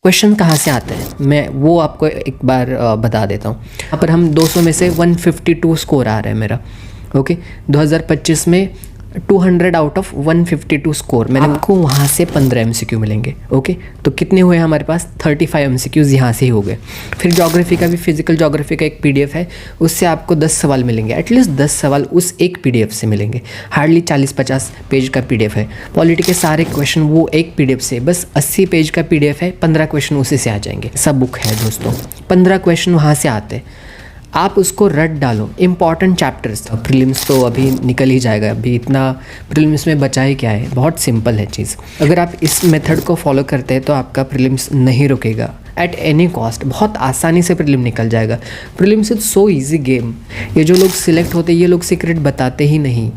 Question कहाँ से आते हैं मैं वो आपको एक बार बता देता हूँ। यहाँ पर हम 200 में से 152 स्कोर आ रहा है मेरा। ओके 2025 में 200 आउट ऑफ 152 स्कोर मैंने आपको वहाँ से 15 MCQ मिलेंगे। ओके तो कितने हुए हमारे पास 35 MCQs यहाँ से ही हो गए। फिर ज्योग्राफी का भी फिजिकल ज्योग्राफी का एक PDF है, उससे आपको 10 सवाल मिलेंगे। एटलीस्ट 10 सवाल उस एक PDF से मिलेंगे। हार्डली 40-50 पेज का PDF है। पॉलिटी के सारे क्वेश्चन वो एक PDF से, बस 80 पेज का PDF है, 15 क्वेश्चन उसी से आ जाएंगे। सब बुक है दोस्तों, 15 क्वेश्चन वहाँ से आते हैं। आप उसको रट डालो। इंपॉर्टेंट चैप्टर्स प्रीलिम्स तो अभी निकल ही जाएगा, अभी इतना प्रीलिम्स में बचा ही क्या है। बहुत सिंपल है चीज़। अगर आप इस मेथड को फॉलो करते हैं तो आपका प्रीलिम्स नहीं रुकेगा एट एनी कॉस्ट। बहुत आसानी से प्रीलिम निकल जाएगा। Prelims is so easy game. ये जो लोग सिलेक्ट होते हैं ये लोग सीक्रेट बताते ही नहीं।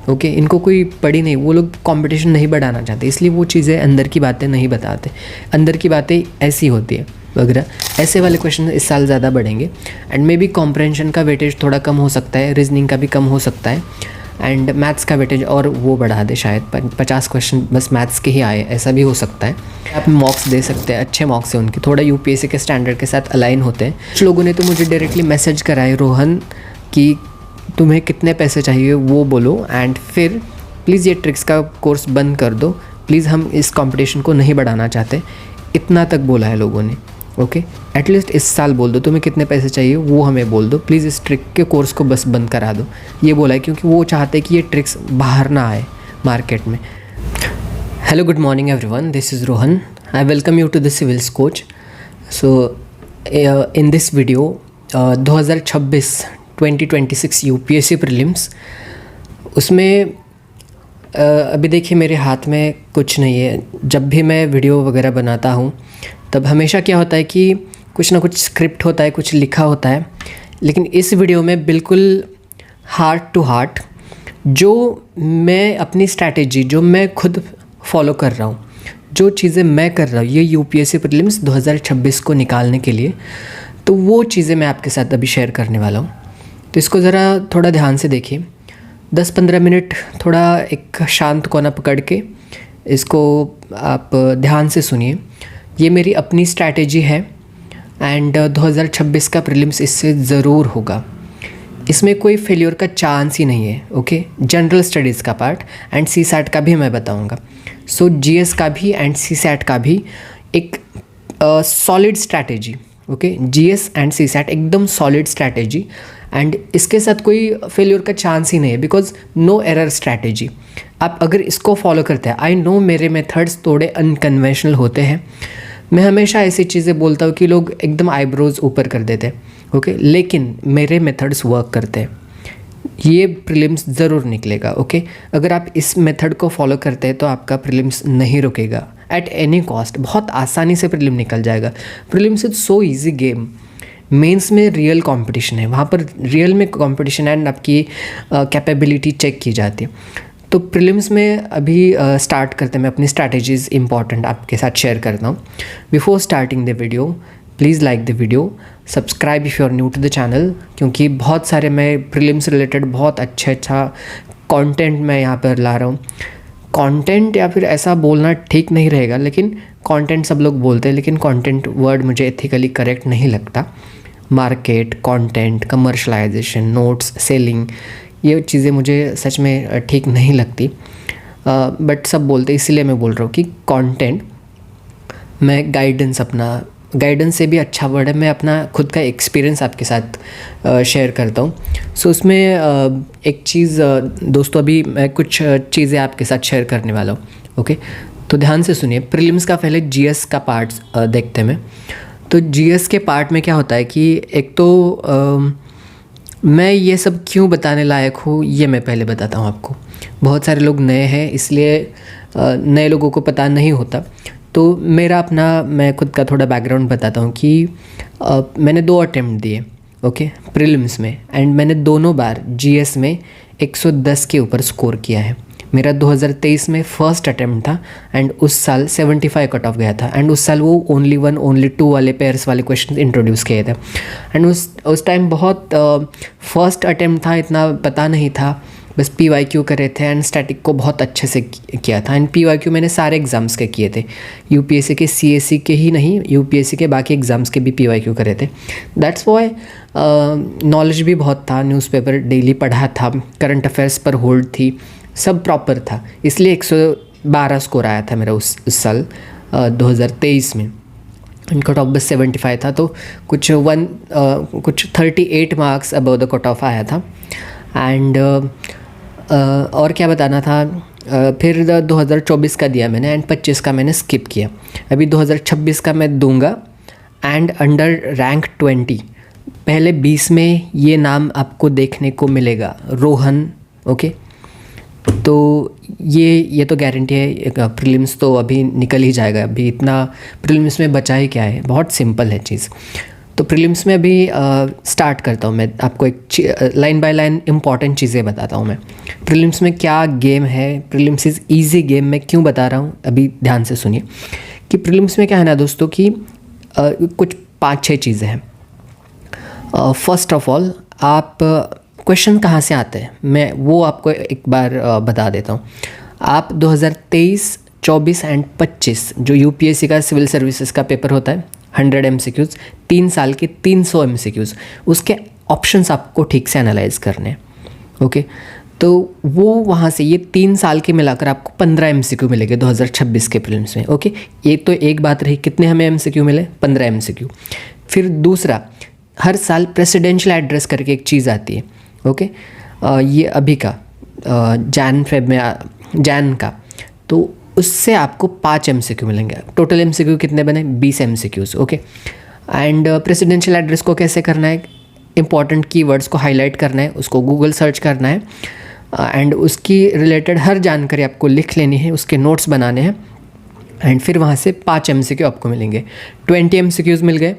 ओके इनको कोई पड़ी नहीं, वो लोग कंपटीशन नहीं बढ़ाना चाहते, इसलिए वो चीज़ें अंदर की बातें नहीं बताते। अंदर की बातें ऐसी होती है वगैरह। ऐसे वाले क्वेश्चन इस साल ज़्यादा बढ़ेंगे एंड मे बी कॉम्प्रहेंशन का वेटेज थोड़ा कम हो सकता है, रीजनिंग का भी कम हो सकता है एंड मैथ्स का वेटेज और वो बढ़ा दे, शायद 50 क्वेश्चन बस मैथ्स के ही आए, ऐसा भी हो सकता है। आप मॉक्स दे सकते हैं, अच्छे मॉक्स हैं उनके, थोड़ा UPSC के स्टैंडर्ड के साथ अलाइन होते हैं। कुछ लोगों ने तो मुझे डायरेक्टली मैसेज कराए, रोहन कि तुम्हें कितने पैसे चाहिए वो बोलो एंड फिर प्लीज़ ये ट्रिक्स का कोर्स बंद कर दो, प्लीज़ हम इस कंपटीशन को नहीं बढ़ाना चाहते। इतना तक बोला है लोगों ने। ओके एटलीस्ट इस साल बोल दो तुम्हें कितने पैसे चाहिए, वो हमें बोल दो, प्लीज़ इस ट्रिक के कोर्स को बस बंद करा दो। ये बोला है क्योंकि वो चाहते हैं कि ये ट्रिक्स बाहर ना आए मार्केट में। Hello good morning everyone, this is Rohan. I welcome you to the civils coach. So in this video 2026 UPSC prelims, उसमें अभी देखिए मेरे हाथ में कुछ नहीं है। जब भी मैं वीडियो वगैरह बनाता हूँ तब हमेशा क्या होता है कि कुछ ना कुछ स्क्रिप्ट होता है, कुछ लिखा होता है, लेकिन इस वीडियो में बिल्कुल हार्ट टू हार्ट जो मैं अपनी स्ट्रैटेजी, जो मैं खुद फॉलो कर रहा हूँ, जो चीज़ें मैं कर रहा हूँ ये UPSC प्रीलिम्स 2026 को निकालने के लिए, तो वो चीज़ें मैं आपके साथ अभी शेयर करने वाला हूँ। तो इसको ज़रा थोड़ा ध्यान से देखिए, 10-15 मिनट थोड़ा एक शांत कोना पकड़ के इसको आप ध्यान से सुनिए। ये मेरी अपनी स्ट्रैटेजी है एंड 2026 का प्रीलिम्स इससे ज़रूर होगा। इसमें कोई फेलियर का चांस ही नहीं है। ओके जनरल स्टडीज़ का पार्ट एंड CSAT का भी मैं बताऊंगा। सो GS का भी एंड CSAT का भी एक solid strategy. Okay GS and CSAT एकदम सॉलिड स्ट्रैटेजी एंड इसके साथ कोई फेलियर का चांस ही नहीं है, बिकॉज नो एरर स्ट्रैटेजी। आप अगर इसको फॉलो करते हैं, आई नो मेरे मेथड्स थोड़े अनकन्वेंशनल होते हैं, मैं हमेशा ऐसी चीज़ें बोलता हूँ कि लोग एकदम आईब्रोज ऊपर कर देते हैं। ओके लेकिन मेरे मेथड्स वर्क करते हैं, ये प्रीलिम्स ज़रूर निकलेगा। ओके अगर आप इस मेथड को फॉलो करते हैं तो आपका प्रीलिम्स नहीं रुकेगा एट एनी कॉस्ट। बहुत आसानी से प्रीलिम निकल जाएगा। Prelims is so easy game. Mains में रियल कंपटीशन है, वहाँ पर रियल में कंपटीशन एंड आपकी कैपेबिलिटी चेक की जाती है। तो प्रीलिम्स में अभी स्टार्ट करते हैं, मैं अपनी स्ट्रैटेजीज़ इंपॉर्टेंट आपके साथ शेयर करता हूँ। Before starting the video please like the video, subscribe if you are new to the channel, क्योंकि बहुत सारे मैं प्रीलिम्स रिलेटेड बहुत अच्छा कंटेंट मैं यहाँ पर ला रहा हूँ। कंटेंट या फिर ऐसा बोलना ठीक नहीं रहेगा, लेकिन कंटेंट सब लोग बोलते हैं, लेकिन कंटेंट वर्ड मुझे एथिकली करेक्ट नहीं लगता। Market, content, commercialisation, notes, selling, ये चीज़ें मुझे सच में ठीक नहीं लगती, बट सब बोलते हैं, इसीलिए मैं बोल रहा हूँ कि कंटेंट मैं गाइडेंस से भी अच्छा वर्ड है, मैं अपना खुद का एक्सपीरियंस आपके साथ शेयर करता हूँ। सो उसमें एक चीज़ दोस्तों, अभी मैं कुछ चीज़ें आपके साथ शेयर करने वाला हूँ। ओके तो ध्यान से सुनिए। प्रीलिम्स का पहले GS का पार्ट देखते हैं। मैं तो GS के पार्ट में क्या होता है कि एक तो मैं ये सब क्यों बताने लायक हूँ ये मैं पहले बताता हूँ आपको। बहुत सारे लोग नए हैं, इसलिए नए लोगों को पता नहीं होता। तो मेरा अपना मैं खुद का थोड़ा बैकग्राउंड बताता हूँ कि मैंने 2 अटेम्प्ट दिए ओके प्रीलिम्स में, एंड मैंने दोनों बार GS में 110 के ऊपर स्कोर किया है। मेरा 2023 में फर्स्ट अटेम्प्ट था एंड उस साल 75 कट ऑफ गया था, एंड उस साल वो ओनली 1 ओनली 2 वाले पेयर्स वाले क्वेश्चन इंट्रोड्यूस किए थे। एंड उस टाइम बहुत फर्स्ट अटेम्प्ट था, इतना पता नहीं था बस PYQ करे थे एंड स्टैटिक को बहुत अच्छे से किया था। एंड PYQ मैंने सारे एग्ज़ाम्स के किए थे, UPSC के CSE के ही नहीं, UPSC के बाकी एग्ज़ाम्स के भी PYQ करे थे। दैट्स वाई नॉलेज भी बहुत था, न्यूज़पेपर डेली पढ़ा था, करंट अफेयर्स पर होल्ड थी, सब प्रॉपर था, इसलिए 112 स्कोर आया था मेरा उस साल 2023 में। कट ऑफ बस 75 था, तो कुछ 38 marks above the cut off आया था। एंड और क्या बताना था, फिर 2024 का दिया मैंने एंड 25 का मैंने स्किप किया। अभी 2026 का मैं दूंगा एंड अंडर रैंक 20 पहले 20 में ये नाम आपको देखने को मिलेगा, रोहन। ओके, तो ये तो गारंटी है। प्रीलिम्स तो अभी निकल ही जाएगा, अभी इतना प्रीलिम्स में बचा ही क्या है, बहुत सिंपल है चीज़। तो प्रीलिम्स में अभी स्टार्ट करता हूँ मैं, आपको एक लाइन बाय लाइन इंपॉर्टेंट चीज़ें बताता हूँ मैं। प्रीलिम्स में क्या गेम है, प्रीलिम्स इज़ ईजी गेम, मैं क्यों बता रहा हूँ अभी ध्यान से सुनिए कि प्रीलिम्स में क्या है ना दोस्तों कि कुछ 5-6 चीज़ें हैं। फर्स्ट ऑफ ऑल, आप क्वेश्चन कहाँ से आते हैं मैं वो आपको एक बार बता देता हूँ। आप 2023, 24 एंड 25 जो UPSC का सिविल सर्विसेज का पेपर होता है, 100 MCQs, 3 साल के 300 MCQs, उसके ऑप्शंस आपको ठीक से एनालाइज करने हैं। ओके, तो वो वहाँ से ये 3 साल के मिलाकर आपको 15 MCQ मिलेंगे 2026 के प्रीलिम्स में। ओके, ये तो एक बात रही, कितने हमें MCQ मिले, 15 MCQ। फिर दूसरा, हर साल प्रेसिडेंशियल एड्रेस करके एक चीज़ आती है। ओके, ये अभी का जैन का, तो उससे आपको 5 MCQ मिलेंगे। टोटल MCQ कितने बने, 20 MCQs। Okay, and presidential address को कैसे करना है, इंपॉर्टेंट कीवर्ड्स को हाईलाइट करना है, उसको गूगल सर्च करना है एंड उसकी रिलेटेड हर जानकारी आपको लिख लेनी है, उसके नोट्स बनाने हैं एंड फिर वहाँ से 5 MCQ आपको मिलेंगे, 20 MCQs मिल गए।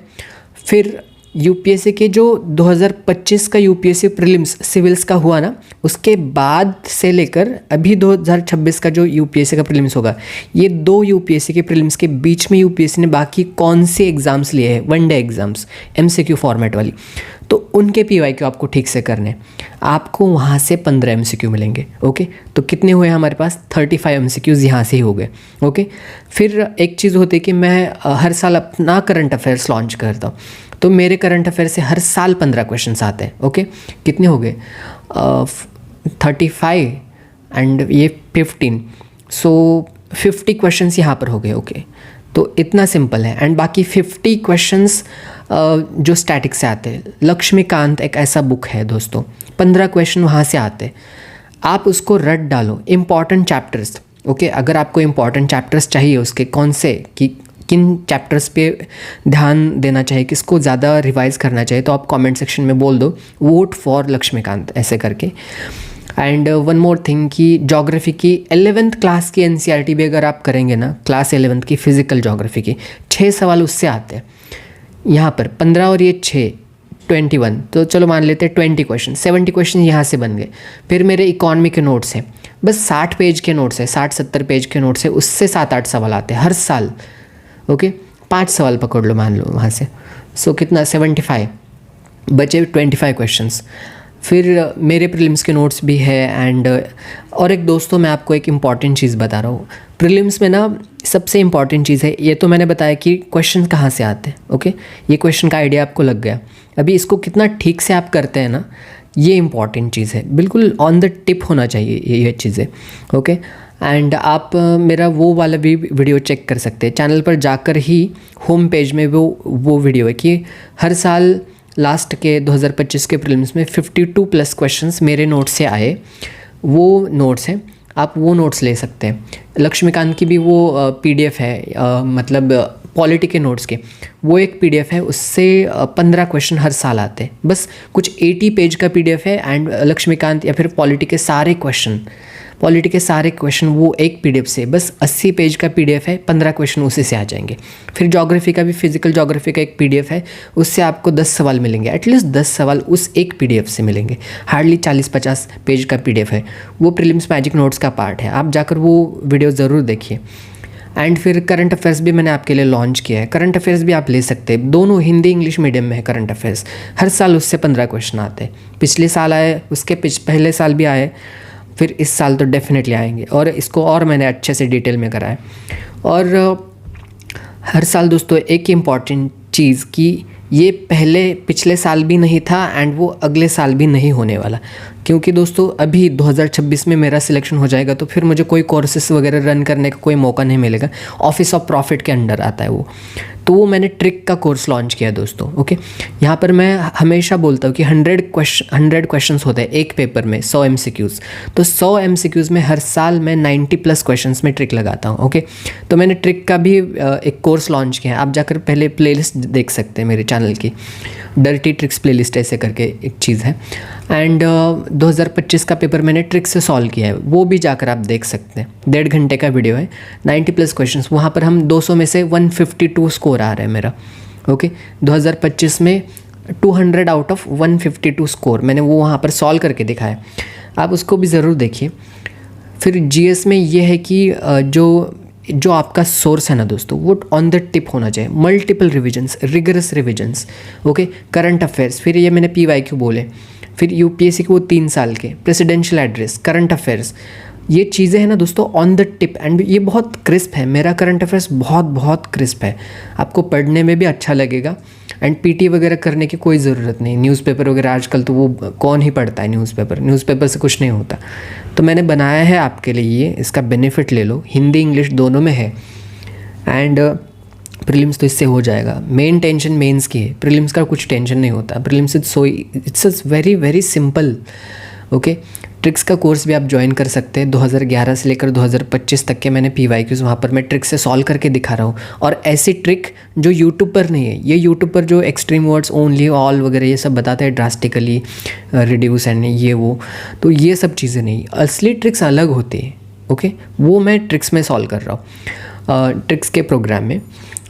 फिर UPSC के जो 2025 का UPSC प्रीलिम्स सिविल्स का हुआ ना, उसके बाद से लेकर अभी 2026 का जो UPSC का प्रीलिम्स होगा, ये 2 UPSC के प्रीलिम्स के बीच में UPSC ने बाकी कौन से एग्ज़ाम्स लिए हैं, वनडे एग्ज़ाम्स MCQ फॉर्मेट वाली, तो उनके PYQ आपको ठीक से करने, आपको वहाँ से 15 MCQ मिलेंगे। ओके, तो कितने हुए हमारे पास, 35 MCQs यहाँ से ही हो गए। ओके, फिर एक चीज़ होती है कि मैं हर साल अपना करंट अफेयर्स लॉन्च करता हूँ, तो मेरे करंट अफेयर से हर साल 15 क्वेश्चंस आते हैं। ओके, कितने हो गए, 35 एंड ये 15, सो 50 क्वेश्चंस यहाँ पर हो गए। ओके, तो इतना सिंपल है। एंड बाकी 50 क्वेश्चंस जो स्टैटिक से आते हैं, लक्ष्मीकांत एक ऐसा बुक है दोस्तों, 15 क्वेश्चन वहाँ से आते हैं, आप उसको रट डालो, इम्पॉर्टेंट चैप्टर्स। ओके, अगर आपको इम्पॉर्टेंट चैप्टर्स चाहिए, उसके कौन से कि किन चैप्टर्स पे ध्यान देना चाहिए, किसको ज़्यादा रिवाइज करना चाहिए, तो आप कमेंट सेक्शन में बोल दो वोट फॉर लक्ष्मीकांत ऐसे करके। एंड वन मोर थिंग कि ज्योग्राफी की 11th क्लास की NCERT भी अगर आप करेंगे ना, क्लास 11th की फिजिकल ज्योग्राफी की 6 सवाल उससे आते हैं, यहाँ पर 15 और ये 6, 21, तो चलो मान लेते हैं 20 क्वेश्चन, 70 क्वेश्चन यहाँ से बन गए। फिर मेरे इकॉनमी के नोट्स हैं, बस 60 पेज के नोट्स हैं, 60-70 पेज के नोट्स हैं, उससे 7-8 सवाल आते हैं हर साल। ओके, 5 सवाल पकड़ लो मान लो वहाँ से, सो कितना, 75 बचे 25 क्वेश्चंस। फिर मेरे प्रीलिम्स के नोट्स भी है एंड और एक दोस्तों मैं आपको एक इम्पॉर्टेंट चीज़ बता रहा हूँ, प्रीलिम्स में ना सबसे इम्पॉर्टेंट चीज़ है, ये तो मैंने बताया कि क्वेश्चन कहाँ से आते हैं। ओके, ये क्वेश्चन का आइडिया आपको लग गया, अभी इसको कितना ठीक से आप करते हैं ना, ये इम्पॉर्टेंट चीज़ है, बिल्कुल ऑन द टिप होना चाहिए ये चीज़ें। ओके, एंड आप मेरा वो वाला भी वीडियो चेक कर सकते हैं, चैनल पर जाकर ही होम पेज में वो वीडियो है कि हर साल लास्ट के 2025 के प्रीलिम्स में 52+ क्वेश्चंस मेरे नोट्स से आए, वो नोट्स हैं, आप वो नोट्स ले सकते हैं। लक्ष्मीकांत की भी वो PDF है, मतलब पॉलिटी के नोट्स के, वो एक PDF है, उससे 15 क्वेश्चन हर साल आते हैं, बस कुछ 80 पेज का PDF है एंड लक्ष्मीकांत या फिर पॉलिटी के सारे क्वेश्चन वो एक PDF से, बस 80 पेज का PDF है, 15 क्वेश्चन उसी से आ जाएंगे। फिर ज्योग्राफी का भी, फिजिकल ज्योग्राफी का एक PDF है, उससे आपको 10 सवाल मिलेंगे, एटलीस्ट 10 सवाल उस एक PDF से मिलेंगे, हार्डली 40-50 पेज का PDF है, वो प्रीलिम्स मैजिक नोट्स का पार्ट है, आप जाकर वो वीडियो ज़रूर देखिए। एंड फिर करंट अफेयर्स भी मैंने आपके लिए लॉन्च किया है, करंट अफेयर्स भी आप ले सकते हैं, दोनों हिंदी इंग्लिश मीडियम में है करंट अफेयर्स, हर साल उससे 15 क्वेश्चन आते हैं, पिछले साल आए, उसके पहले साल भी आए, फिर इस साल तो डेफिनेटली आएंगे, और इसको और मैंने अच्छे से डिटेल में करा है। और हर साल दोस्तों एक इम्पॉर्टेंट चीज़ कि ये पिछले साल भी नहीं था एंड वो अगले साल भी नहीं होने वाला, क्योंकि दोस्तों अभी 2026 में मेरा सिलेक्शन हो जाएगा तो फिर मुझे कोई कोर्सेस वगैरह रन करने का कोई मौका नहीं मिलेगा। ऑफिस ऑफ प्रॉफिट के अंडर आता है वो, तो वो मैंने ट्रिक का कोर्स लॉन्च किया दोस्तों। ओके, यहाँ पर मैं हमेशा बोलता हूँ कि 100 क्वेश्चंस होते हैं एक पेपर में, 100 MCQs, तो 100 MCQs में हर साल मैं 90+ क्वेश्चंस में ट्रिक लगाता हूँ। ओके, तो मैंने ट्रिक का भी एक कोर्स लॉन्च किया है, आप जाकर पहले प्लेलिस्ट देख सकते हैं मेरे चैनल की, डर्टी ट्रिक्स प्लेलिस्ट ऐसे करके एक चीज़ है। एंड 2025 का पेपर मैंने ट्रिक से सॉल्व किया है, वो भी जाकर आप देख सकते हैं, 1.5 घंटे का वीडियो है, 90+ क्वेश्चंस। वहाँ पर हम 200 में से 152 स्कोर आ रहा है मेरा। ओके, 2025 में 200 आउट ऑफ 152 स्कोर मैंने वो वहाँ पर सॉल्व करके दिखाया, आप उसको भी ज़रूर देखिए। फिर GS में ये है कि जो आपका सोर्स है ना दोस्तों, वो ऑन द टिप होना चाहिए, multiple revisions, rigorous revisions. Okay, current affairs, फिर ये मैंने PYQ बोले, फिर UPSC के वो 3 साल के, प्रेसिडेंशियल एड्रेस, करंट अफेयर्स, ये चीज़ें हैं ना दोस्तों ऑन द टिप, एंड ये बहुत क्रिस्प है। मेरा करंट अफेयर्स बहुत क्रिस्प है, आपको पढ़ने में भी अच्छा लगेगा। एंड PT वगैरह करने की कोई ज़रूरत नहीं, न्यूज़पेपर वगैरह आजकल तो वो कौन ही पढ़ता है, न्यूज़पेपर से कुछ नहीं होता। तो मैंने बनाया है आपके लिए ये, इसका बेनिफिट ले लो, हिंदी इंग्लिश दोनों में है। एंड प्रीलिम्स तो इससे हो जाएगा। मेन टेंशन मेंस की है, प्रीलिम्स का कुछ टेंशन नहीं होता। Prelims it's very simple. Okay, tricks का कोर्स भी आप ज्वाइन कर सकते हैं। 2011 से लेकर 2025 तक के मैंने PYQs वहाँ पर मैं ट्रिक से सॉल्व करके दिखा रहा हूँ, और ऐसी ट्रिक जो यूट्यूब पर नहीं है। ये यूट्यूब पर जो एक्सट्रीम वर्ड्स, ओनली, ऑल वगैरह ये सब बताते हैं, ड्रास्टिकली रिड्यूस एंड ये वो, तो ये सब चीज़ें नहीं, असली ट्रिक्स अलग होती है। ओके, वो मैं ट्रिक्स में सॉल्व कर रहा हूँ ट्रिक्स के प्रोग्राम में।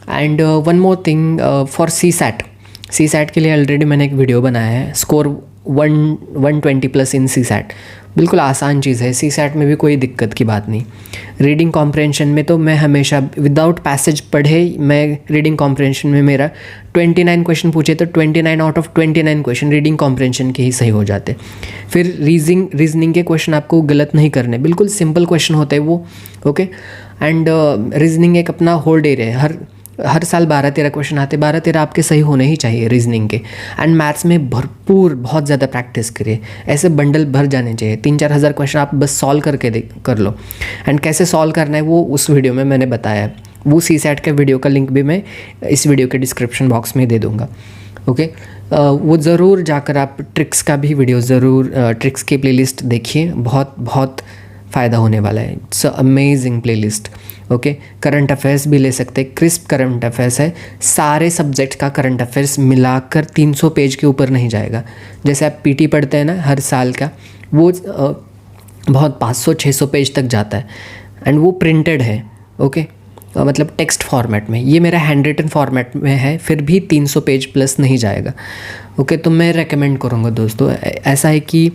And one more thing, for CSAT के लिए ऑलरेडी मैंने एक वीडियो बनाया है, स्कोर 120+ इन CSAT, बिल्कुल आसान चीज़ है। CSAT में भी कोई दिक्कत की बात नहीं। रीडिंग कॉम्प्रहेंशन में तो मैं हमेशा विदाउट पैसेज पढ़े, मैं रीडिंग कॉम्प्रहेंशन में मेरा 29 क्वेश्चन पूछे तो 29 out of 29 question reading comprehension के ही सही हो जाते। फिर रीजनिंग के क्वेश्चन आपको गलत नहीं करने, बिल्कुल सिंपल क्वेश्चन होते हैं वो। ओके, एंड रीजनिंग एक अपना होल्ड एरिया है, हर साल 12-13 क्वेश्चन आते, 12-13 आपके सही होने ही चाहिए रीजनिंग के। एंड मैथ्स में भरपूर बहुत ज़्यादा प्रैक्टिस करिए, ऐसे बंडल भर जाने चाहिए, 3-4 हज़ार क्वेश्चन आप बस सॉल्व करके कर लो। एंड कैसे सॉल्व करना है वो उस वीडियो में मैंने बताया है, वो CSAT के वीडियो का लिंक भी मैं इस वीडियो के डिस्क्रिप्शन बॉक्स में दे दूँगा। ओके, वो ज़रूर जाकर आप ट्रिक्स का भी वीडियो ज़रूर, ट्रिक्स की प्लेलिस्ट देखिए, बहुत फ़ायदा होने वाला है। It's amazing playlist. Okay, current affairs भी ले सकते हैं, क्रिस्प करंट अफेयर्स है, सारे सब्जेक्ट का करंट अफेयर्स मिलाकर 300 पेज के ऊपर नहीं जाएगा। जैसे आप PT पढ़ते हैं ना हर साल का, वो बहुत 500-600 पेज तक जाता है, एंड वो प्रिंटेड है। ओके, मतलब टेक्स्ट फॉर्मेट में, ये मेरा हैंड रिटन फॉर्मेट में है, फिर भी 300 पेज प्लस नहीं जाएगा। ओके, तो मैं रेकमेंड करूँगा दोस्तों, ऐसा है कि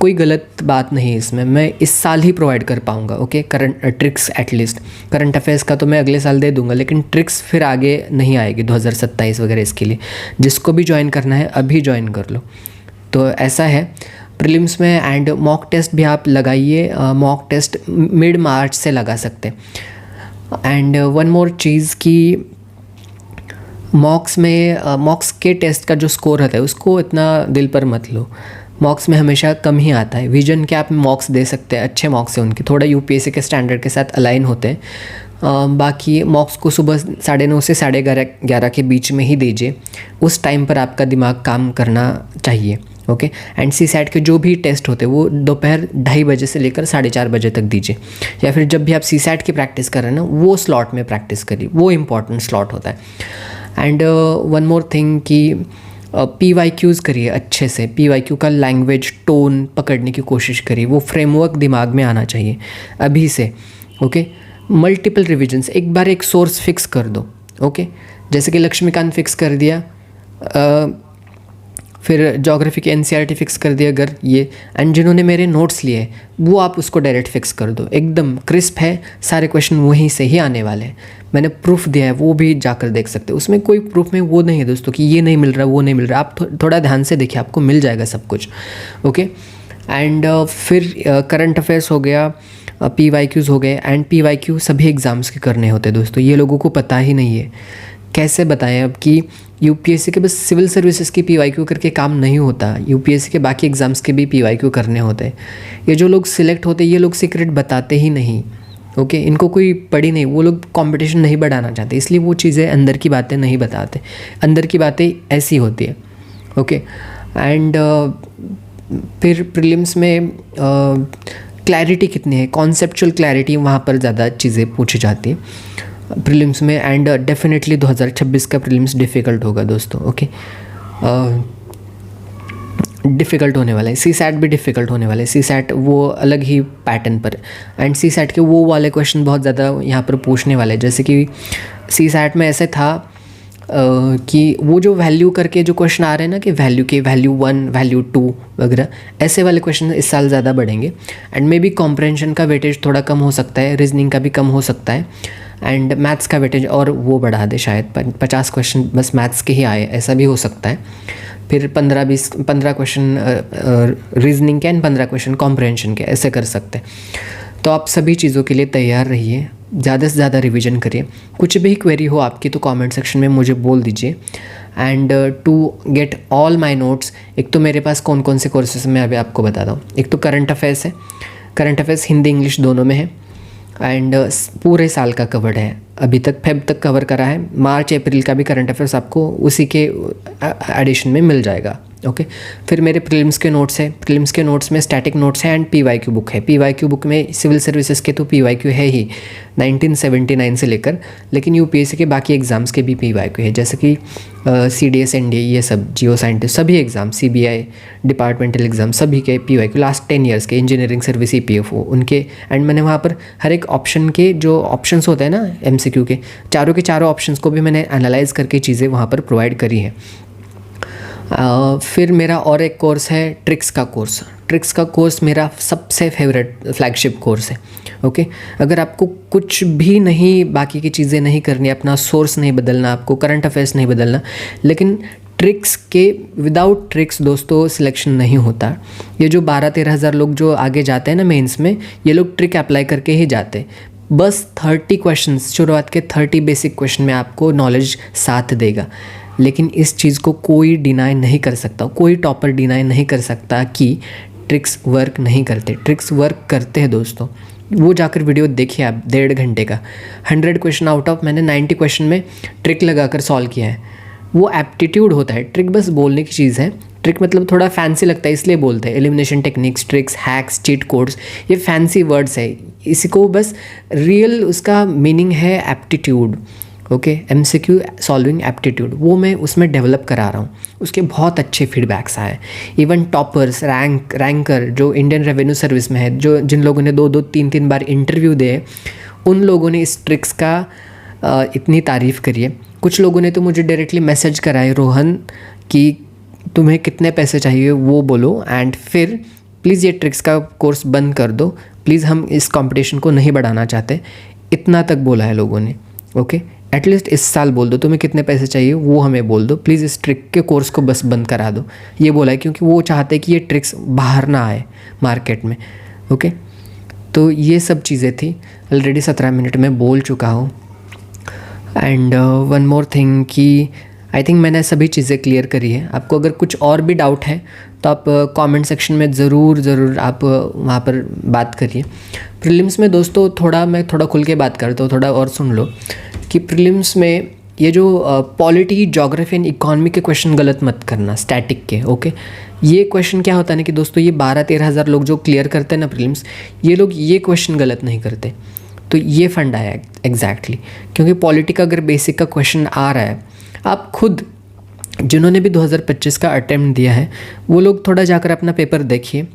कोई गलत बात नहीं है इसमें, मैं इस साल ही प्रोवाइड कर पाऊँगा। Okay, current tricks at least, current affairs का तो मैं अगले साल दे दूँगा, लेकिन ट्रिक्स फिर आगे नहीं आएगी 2027 वगैरह। इसके लिए जिसको भी ज्वाइन करना है अभी ज्वाइन कर लो। तो ऐसा है प्रीलिम्स में। एंड मॉक टेस्ट भी आप लगाइए, मॉक टेस्ट मिड मार्च से लगा सकते हैं। एंड वन मोर चीज़ कि मॉक्स के टेस्ट का जो स्कोर रहता है उसको इतना दिल पर मत लो, मॉक्स में हमेशा कम ही आता है। विजन के आप मॉक्स दे सकते हैं, अच्छे मॉक्स हैं उनके, थोड़ा UPSC के स्टैंडर्ड के साथ अलाइन होते हैं। बाकी मॉक्स को सुबह 9:30 से 11:30 के बीच में ही दीजिए, उस टाइम पर आपका दिमाग काम करना चाहिए। ओके, एंड CSAT के जो भी टेस्ट होते हैं वो दोपहर 2:30 बजे से लेकर 4:30 बजे तक दीजिए, या फिर जब भी आप CSAT की प्रैक्टिस कर रहे हैं ना, वो स्लॉट में प्रैक्टिस करिए, वो इम्पॉर्टेंट स्लॉट होता है। एंड वन मोर थिंग कि PYQs करिए अच्छे से, PYQ का लैंग्वेज टोन पकड़ने की कोशिश करिए, वो फ्रेमवर्क दिमाग में आना चाहिए अभी से। ओके, मल्टीपल रिविजन्स, एक बार एक सोर्स फिक्स कर दो। ओके, जैसे कि लक्ष्मीकांत फिक्स कर दिया, फिर ज्योग्राफी के NCERT फिक्स कर दिया अगर ये, एंड जिन्होंने मेरे नोट्स लिए वो आप उसको डायरेक्ट फिक्स कर दो, एकदम क्रिस्प है, सारे क्वेश्चन वहीं से ही आने वाले हैं। मैंने प्रूफ दिया है, वो भी जाकर देख सकते हो, उसमें कोई प्रूफ में वो नहीं है दोस्तों कि ये नहीं मिल रहा वो नहीं मिल रहा, आप थोड़ा ध्यान से देखिए, आपको मिल जाएगा सब कुछ। ओके, एंड फिर करंट अफेयर्स हो गया, PYQs हो गए। एंड PYQ सभी एग्ज़ाम्स के करने होते हैं दोस्तों, ये लोगों को पता ही नहीं है। कैसे बताएं अब कि UPSC के बस सिविल सर्विसेज की PYQ करके काम नहीं होता, UPSC के बाकी एग्ज़ाम्स के भी PYQ करने होते हैं। ये जो लोग सिलेक्ट होते हैं ये लोग सीक्रेट बताते ही नहीं, ओके इनको कोई पड़ी नहीं, वो लोग कंपटीशन नहीं बढ़ाना चाहते, इसलिए वो चीज़ें अंदर की बातें नहीं बताते। अंदर की बातें ऐसी होती है, ओके। एंड फिर प्रीलिम्स में क्लैरिटी कितनी है, कॉन्सेप्चुअल क्लैरिटी, वहाँ पर ज़्यादा चीज़ें पूछी जाती है प्रीलिम्स में। एंड डेफिनेटली 2026 का प्रीलिम्स डिफ़िकल्ट होगा दोस्तों, ओके। डिफ़िकल्ट होने वाला है, CSAT भी डिफ़िकल्ट होने वाला है। CSAT वो अलग ही पैटर्न पर, एंड CSAT के वो वाले क्वेश्चन बहुत ज़्यादा यहाँ पर पूछने वाले हैं। जैसे कि CSAT में ऐसे था कि वो जो वैल्यू करके जो क्वेश्चन आ रहे हैं ना, कि वैल्यू 1 वैल्यू 2 वगैरह, ऐसे वाले क्वेश्चन इस साल ज़्यादा बढ़ेंगे। एंड मे बी कॉम्प्रहेंशन का वेटेज थोड़ा कम हो सकता है, रीजनिंग का भी कम हो सकता है, एंड मैथ्स का वेटेज और वो बढ़ा दे, शायद 50 क्वेश्चन बस मैथ्स के ही आए, ऐसा भी हो सकता है। फिर 15 क्वेश्चन रीजनिंग के एंड 15 क्वेश्चन कॉम्प्रहेंशन के, ऐसे कर सकते हैं। तो आप सभी चीज़ों के लिए तैयार रहिए, ज़्यादा से ज़्यादा रिवीजन करिए। कुछ भी क्वेरी हो आपकी तो कमेंट सेक्शन में मुझे बोल दीजिए। And to get all my notes, एक तो मेरे पास कौन कौन से कोर्सेज मैं अभी आपको बताता हूँ। एक तो करंट अफेयर्स है, करंट अफेयर्स हिंदी इंग्लिश दोनों में है, एंड पूरे साल का कवर्ड है, अभी तक फेब तक कवर करा है। मार्च अप्रैल का भी करंट अफेयर्स आपको उसी के एडिशन में मिल जाएगा, ओके। फिर मेरे प्रीलिम्स के नोट्स है, प्रीलिम्स के नोट्स में स्टैटिक नोट्स है एंड PYQ बुक है। PYQ बुक में सिविल सर्विसेज के तो PYQ है ही 1979 से लेकर, लेकिन UPSC के बाकी एग्ज़ाम्स के भी PYQ है, जैसे कि CDS NDA, ये सब जियो साइंटिस्ट सभी एग्ज़ाम, CBI डिपार्टमेंटल एग्ज़ाम सभी के PYQ लास्ट 10 ईयर्स के, इंजीनियरिंग सर्विस EPFO उनके। एंड मैंने वहाँ पर हर एक ऑप्शन के जो ऑप्शंस होते हैं ना MCQ के चारों ऑप्शंस को भी मैंने एनालाइज करके चीज़ें वहाँ पर प्रोवाइड करी है। फिर मेरा और एक कोर्स है ट्रिक्स का कोर्स। ट्रिक्स का कोर्स मेरा सबसे फेवरेट फ्लैगशिप कोर्स है, ओके। अगर आपको कुछ भी नहीं, बाकी की चीज़ें नहीं करनी, अपना सोर्स नहीं बदलना, आपको करंट अफेयर्स नहीं बदलना, लेकिन ट्रिक्स के विदाउट ट्रिक्स दोस्तों सिलेक्शन नहीं होता। ये जो 12-13 हज़ार लोग जो आगे जाते हैं ना मेंस में, ये लोग ट्रिक अप्लाई करके ही जाते हैं। बस 30 क्वेश्चंस, शुरुआत के 30 बेसिक क्वेश्चन में आपको नॉलेज साथ देगा, लेकिन इस चीज़ को कोई डिनाई नहीं कर सकता, कोई टॉपर डिनाई नहीं कर सकता कि ट्रिक्स वर्क नहीं करते। ट्रिक्स वर्क करते हैं दोस्तों, वो जाकर वीडियो देखिए आप 1.5 घंटे का। 100 क्वेश्चन आउट ऑफ मैंने 90 क्वेश्चन में ट्रिक लगाकर सॉल्व किया है। वो एप्टीट्यूड होता है, ट्रिक बस बोलने की चीज़ है। ट्रिक मतलब थोड़ा फैंसी लगता है इसलिए बोलते हैं, elimination techniques, tricks, hacks, cheat codes, ये फैंसी वर्ड्स है, इसी को बस रियल उसका मीनिंग है aptitude, okay. MCQ solving aptitude, वो मैं उसमें डेवलप करा रहा हूँ, उसके बहुत अच्छे फीडबैक्स आए। इवन टॉपर्स, रैंकर जो इंडियन रेवेन्यू सर्विस में है, जो जिन लोगों ने 2-2, 3-3 बार इंटरव्यू दिए, उन लोगों ने इस ट्रिक्स का इतनी तारीफ़ करी है। कुछ लोगों ने तो मुझे डायरेक्टली मैसेज कराए, रोहन कि तुम्हें कितने पैसे चाहिए वो बोलो, एंड फिर प्लीज़ ये ट्रिक्स का कोर्स बंद कर दो, प्लीज़ हम इस कंपटीशन को नहीं बढ़ाना चाहते। इतना तक बोला है लोगों ने, ओके। एटलीस्ट इस साल बोल दो तुम्हें कितने पैसे चाहिए, वो हमें बोल दो, प्लीज़ इस ट्रिक के कोर्स को बस बंद करा दो, ये बोला है, क्योंकि वो चाहते हैं कि ये ट्रिक्स बाहर ना आए मार्केट में, ओके। तो ये सब चीज़ें थी। ऑलरेडी 17 मिनट में बोल चुका हूँ। एंड वन मोर थिंग कि आई थिंक मैंने सभी चीज़ें क्लियर करी है। आपको अगर कुछ और भी डाउट है तो आप कमेंट सेक्शन में ज़रूर आप वहाँ पर बात करिए। प्रीलिम्स में दोस्तों मैं थोड़ा खुल के बात करता हूँ, थोड़ा और सुन लो कि प्रीलिम्स में ये जो पॉलिटी, ज्योग्राफी एंड इकोनॉमी के क्वेश्चन गलत मत करना, स्टैटिक के, ओके। ये क्वेश्चन क्या होता है ना कि दोस्तों ये 12-13 हज़ार लोग जो क्लियर करते हैं ना प्रीलिम्स, ये लोग ये क्वेश्चन गलत नहीं करते। तो ये फंडा है एग्जैक्टली, क्योंकि पॉलिटी का अगर बेसिक का क्वेश्चन आ रहा है, आप खुद जिन्होंने भी 2025 का अटेम्प्ट दिया है वो लोग थोड़ा जाकर अपना पेपर देखिए,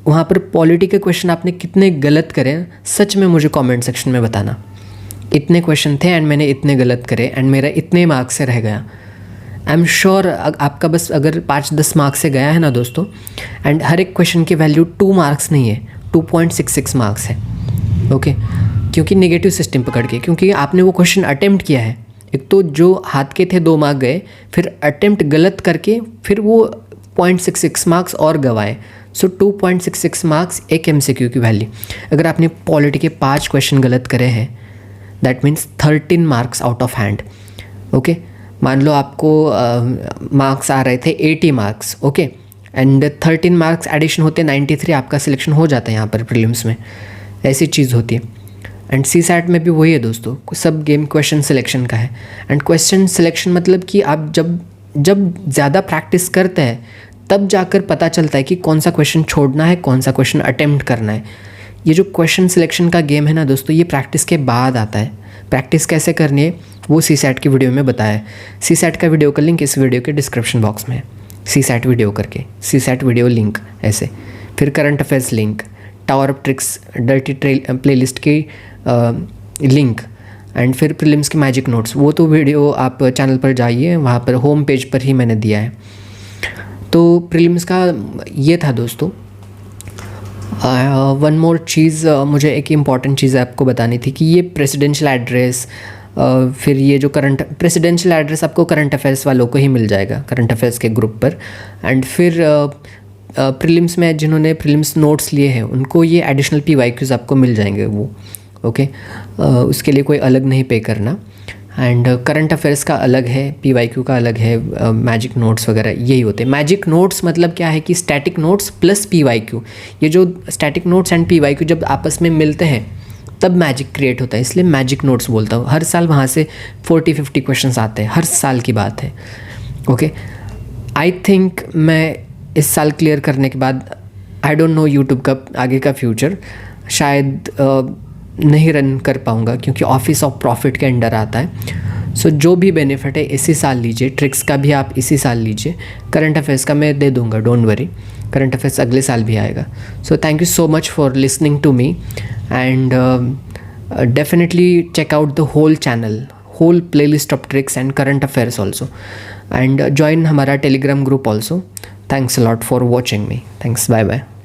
वहाँ पर पॉलिटी के क्वेश्चन आपने कितने गलत करे, सच में मुझे कमेंट सेक्शन में बताना। इतने क्वेश्चन थे एंड मैंने इतने गलत करे एंड मेरा इतने मार्क्स से रह गया। आई एम श्योर आपका बस अगर 5-10 मार्क्स से गया है ना दोस्तों, एंड हर एक क्वेश्चन की वैल्यू 2 मार्क्स नहीं है, 2.66 मार्क्स है, ओके। क्योंकि नेगेटिव सिस्टम पकड़ के, क्योंकि आपने वो क्वेश्चन अटेम्प्ट किया है। एक तो जो हाथ के थे 2 मार्क गए, फिर अटेम्प्ट गलत करके फिर वो 0.66 मार्क्स और गवाए, सो 2.66 मार्क्स एक MCQ की वैल्यू। अगर आपने पॉलिटी के 5 क्वेश्चन गलत करे हैं, that means 13 marks out of hand. Okay, मान लो आपको मार्क्स आ रहे थे 80 marks, okay, and 13 marks addition होते 93, आपका सिलेक्शन हो जाता है यहाँ पर प्रीलिम्स में। ऐसी चीज़ होती है। एंड CSAT में भी वही है दोस्तों, सब गेम क्वेश्चन सिलेक्शन का है। एंड क्वेश्चन सिलेक्शन मतलब कि आप जब ज़्यादा प्रैक्टिस करते हैं तब जाकर पता चलता है कि कौन सा क्वेश्चन छोड़ना है, कौन सा क्वेश्चन अटेम्प्ट करना है। ये जो क्वेश्चन सिलेक्शन का गेम है ना दोस्तों, ये प्रैक्टिस के बाद आता है। प्रैक्टिस कैसे करनी है वो CSAT की वीडियो में बताया है। CSAT का वीडियो का लिंक इस वीडियो के डिस्क्रिप्शन बॉक्स में है। CSAT वीडियो करके, CSAT वीडियो लिंक ऐसे, फिर current affairs link, tower of tricks dirty playlist की लिंक, एंड फिर प्रीलिम्स के मैजिक नोट्स। वो तो वीडियो आप चैनल पर जाइए, वहाँ पर होम पेज पर ही मैंने दिया है। तो प्रीलिम्स का ये था दोस्तों। वन मोर चीज़, मुझे एक इम्पॉर्टेंट चीज़ आपको बतानी थी कि ये प्रेसिडेंशियल एड्रेस, फिर ये जो प्रेसिडेंशियल एड्रेस आपको करंट अफेयर्स वालों को ही मिल जाएगा, करंट अफेयर्स के ग्रुप पर। एंड फिर प्रीलिम्स में जिन्होंने प्रीलिम्स नोट्स लिए हैं उनको ये एडिशनल PYQs आपको मिल जाएंगे वो, ओके। उसके लिए कोई अलग नहीं पे करना। एंड करंट अफेयर्स का अलग है, PYQ का अलग है, मैजिक नोट्स वगैरह यही होते हैं। मैजिक नोट्स मतलब क्या है कि स्टैटिक नोट्स प्लस PYQ। ये जो स्टैटिक नोट्स एंड PYQ जब आपस में मिलते हैं तब मैजिक क्रिएट होता है, इसलिए मैजिक नोट्स बोलता हूँ। हर साल वहाँ से 40-50 क्वेश्चंस आते हैं, हर साल की बात है, ओके। आई थिंक मैं इस साल क्लियर करने के बाद, आई डोंट नो यूट्यूब का आगे का फ्यूचर, शायद नहीं रन कर पाऊँगा क्योंकि ऑफिस ऑफ प्रॉफिट के अंडर आता है। सो जो भी बेनिफिट है इसी साल लीजिए, ट्रिक्स का भी आप इसी साल लीजिए, करंट अफेयर्स का मैं दे दूँगा, डोंट वरी, करंट अफेयर्स अगले साल भी आएगा। So thank you so much for listening to me, and definitely check out the whole channel, whole playlist of tricks and current affairs also, and join हमारा Telegram group also. Thanks a lot for watching me. Thanks. Bye bye.